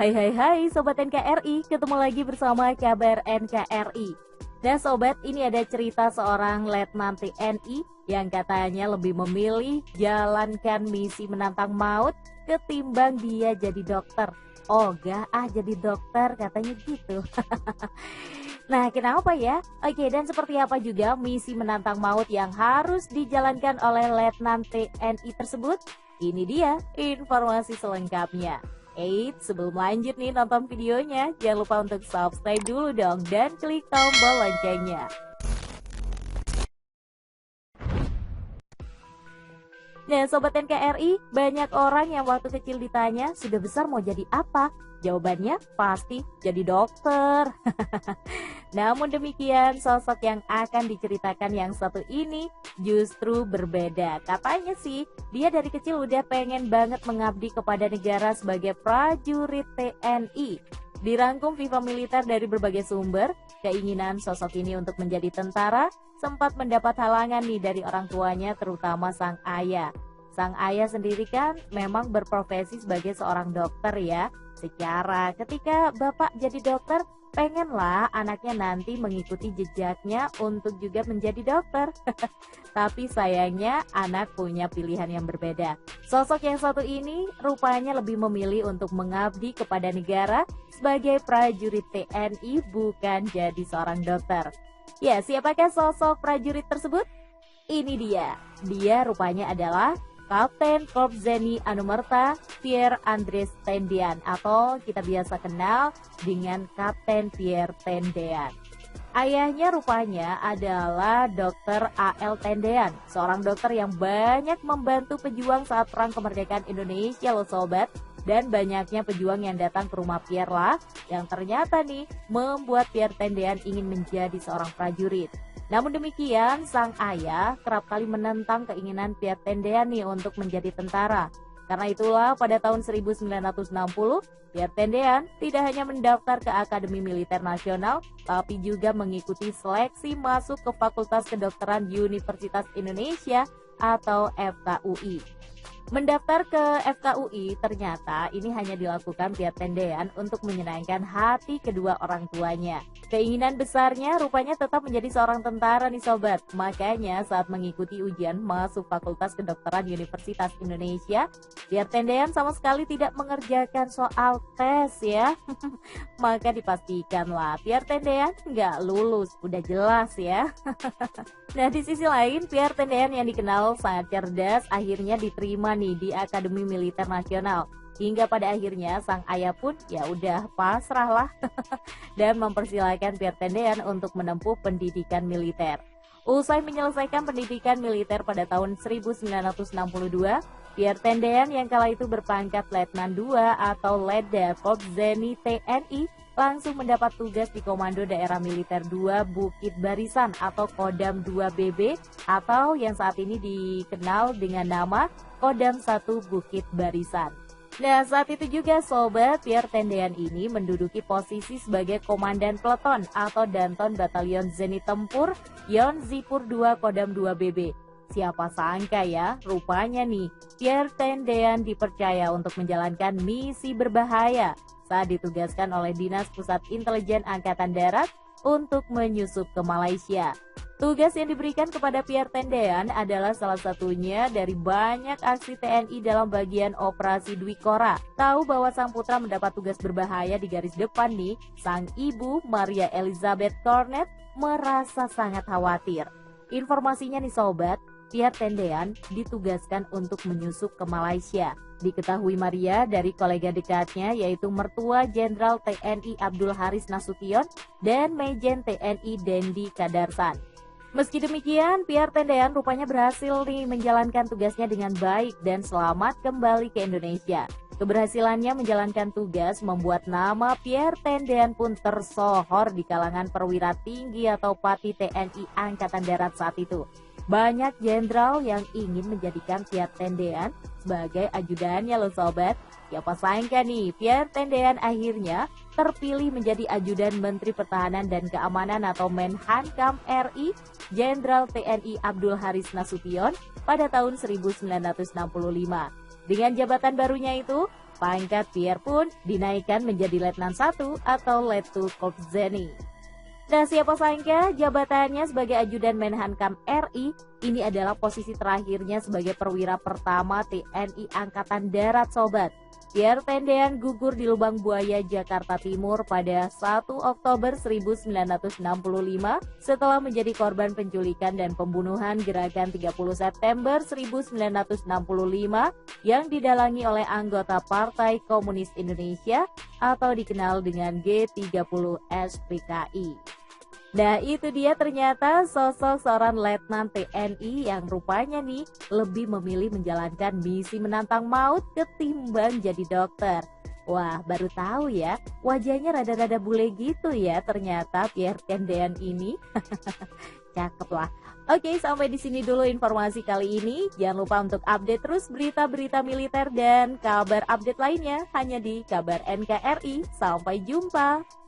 Hai Sobat NKRI, ketemu lagi bersama kabar NKRI. Nah Sobat, ini ada cerita seorang letnan TNI yang katanya lebih memilih jalankan misi menantang maut ketimbang dia jadi dokter. Oh gak jadi dokter katanya gitu. Nah kenapa ya? Oke, dan seperti apa juga misi menantang maut yang harus dijalankan oleh letnan TNI tersebut? Ini dia informasi selengkapnya. Sebelum lanjut nih nonton videonya, jangan lupa untuk subscribe dulu dong dan klik tombol loncengnya. Nah Sobat NKRI, banyak orang yang waktu kecil ditanya sudah besar mau jadi apa? Jawabannya pasti jadi dokter. Namun demikian, sosok yang akan diceritakan yang satu ini justru berbeda. Katanya sih, dia dari kecil udah pengen banget mengabdi kepada negara sebagai prajurit TNI. Dirangkum Viva Militer dari berbagai sumber, keinginan sosok ini untuk menjadi tentara sempat mendapat halangan nih dari orang tuanya, terutama sang ayah. Sang ayah sendiri kan memang berprofesi sebagai seorang dokter ya. Secara ketika bapak jadi dokter, pengenlah anaknya nanti mengikuti jejaknya untuk juga menjadi dokter. Tapi sayangnya anak punya pilihan yang berbeda. Sosok yang satu ini rupanya lebih memilih untuk mengabdi kepada negara sebagai prajurit TNI, bukan jadi seorang dokter. Ya, siapakah sosok prajurit tersebut? Ini dia. Dia rupanya adalah Kapten Korps Zeni Anumerta Pierre Andres Tendean, atau kita biasa kenal dengan Kapten Pierre Tendean. Ayahnya rupanya adalah Dr. A.L. Tendean, seorang dokter yang banyak membantu pejuang saat Perang Kemerdekaan Indonesia loh Sobat. Dan banyaknya pejuang yang datang ke rumah Pierre lah yang ternyata nih membuat Pierre Tendean ingin menjadi seorang prajurit. Namun demikian, sang ayah kerap kali menentang keinginan Pierre Tendean nih untuk menjadi tentara. Karena itulah pada tahun 1960, Pierre Tendean tidak hanya mendaftar ke Akademi Militer Nasional, tapi juga mengikuti seleksi masuk ke Fakultas Kedokteran Universitas Indonesia atau FKUI. Mendaftar ke FKUI ternyata ini hanya dilakukan Pierre Tendean untuk menyenangkan hati kedua orang tuanya. Keinginan besarnya rupanya tetap menjadi seorang tentara nih Sobat. Makanya saat mengikuti ujian masuk Fakultas Kedokteran Universitas Indonesia, Pierre Tendean sama sekali tidak mengerjakan soal tes ya. Maka dipastikanlah Pierre Tendean nggak lulus, udah jelas ya. Nah di sisi lain, Pierre Tendean yang dikenal sangat cerdas akhirnya diterima nih di Akademi Militer Nasional. Hingga pada akhirnya sang ayah pun ya udah pasrah lah dan mempersilahkan Pierre Tendean untuk menempuh pendidikan militer. Usai menyelesaikan pendidikan militer pada tahun 1962, Pierre Tendean yang kala itu berpangkat Letnan II atau Letda Korps Zeni TNI langsung mendapat tugas di Komando Daerah Militer 2 Bukit Barisan atau Kodam 2 BB atau yang saat ini dikenal dengan nama Kodam 1 Bukit Barisan. Nah saat itu juga Sobat, Pierre Tendean ini menduduki posisi sebagai Komandan Peleton atau Danton Batalion Zeni Tempur Yon Zipur 2 Kodam 2 BB. Siapa sangka ya, rupanya nih Pierre Tendean dipercaya untuk menjalankan misi berbahaya saat ditugaskan oleh Dinas Pusat Intelijen Angkatan Darat untuk menyusup ke Malaysia. Tugas yang diberikan kepada Pierre Tendean adalah salah satunya dari banyak aksi TNI dalam bagian operasi Dwi Kora. Tahu bahwa sang putra mendapat tugas berbahaya di garis depan nih, sang ibu Maria Elizabeth Cornet merasa sangat khawatir. Informasinya nih Sobat, Pierre Tendean ditugaskan untuk menyusup ke Malaysia. Diketahui Maria dari kolega dekatnya yaitu mertua Jenderal TNI Abdul Haris Nasution dan Majen TNI Dendi Kadarsan. Meski demikian, Pierre Tendean rupanya berhasil nih menjalankan tugasnya dengan baik dan selamat kembali ke Indonesia. Keberhasilannya menjalankan tugas membuat nama Pierre Tendean pun tersohor di kalangan perwira tinggi atau Pati TNI Angkatan Darat saat itu. Banyak jenderal yang ingin menjadikan Pierre Tendean sebagai ajudannya loh Sobat. Siapa sangka nih, Pierre Tendean akhirnya terpilih menjadi ajudan Menteri Pertahanan dan Keamanan atau Menhankam RI, Jenderal TNI Abdul Haris Nasution pada tahun 1965. Dengan jabatan barunya itu, Pangkat Pierre pun dinaikkan menjadi Letnan 1 atau Letkopzeni. Nah, siapa sangka jabatannya sebagai ajudan Menhankam RI ini adalah posisi terakhirnya sebagai perwira pertama TNI Angkatan Darat, sobat. Pierre Tendean gugur di Lubang Buaya, Jakarta Timur pada 1 Oktober 1965 setelah menjadi korban penculikan dan pembunuhan gerakan 30 September 1965 yang didalangi oleh anggota Partai Komunis Indonesia atau dikenal dengan G30S PKI. Nah, itu dia ternyata sosok seorang letnan TNI yang rupanya nih lebih memilih menjalankan misi menantang maut ketimbang jadi dokter. Wah, baru tahu ya, wajahnya rada-rada bule gitu ya ternyata Pierre Tendean ini. Cakep lah. Oke, sampai di sini dulu informasi kali ini. Jangan lupa untuk update terus berita-berita militer dan kabar update lainnya hanya di Kabar NKRI. Sampai jumpa.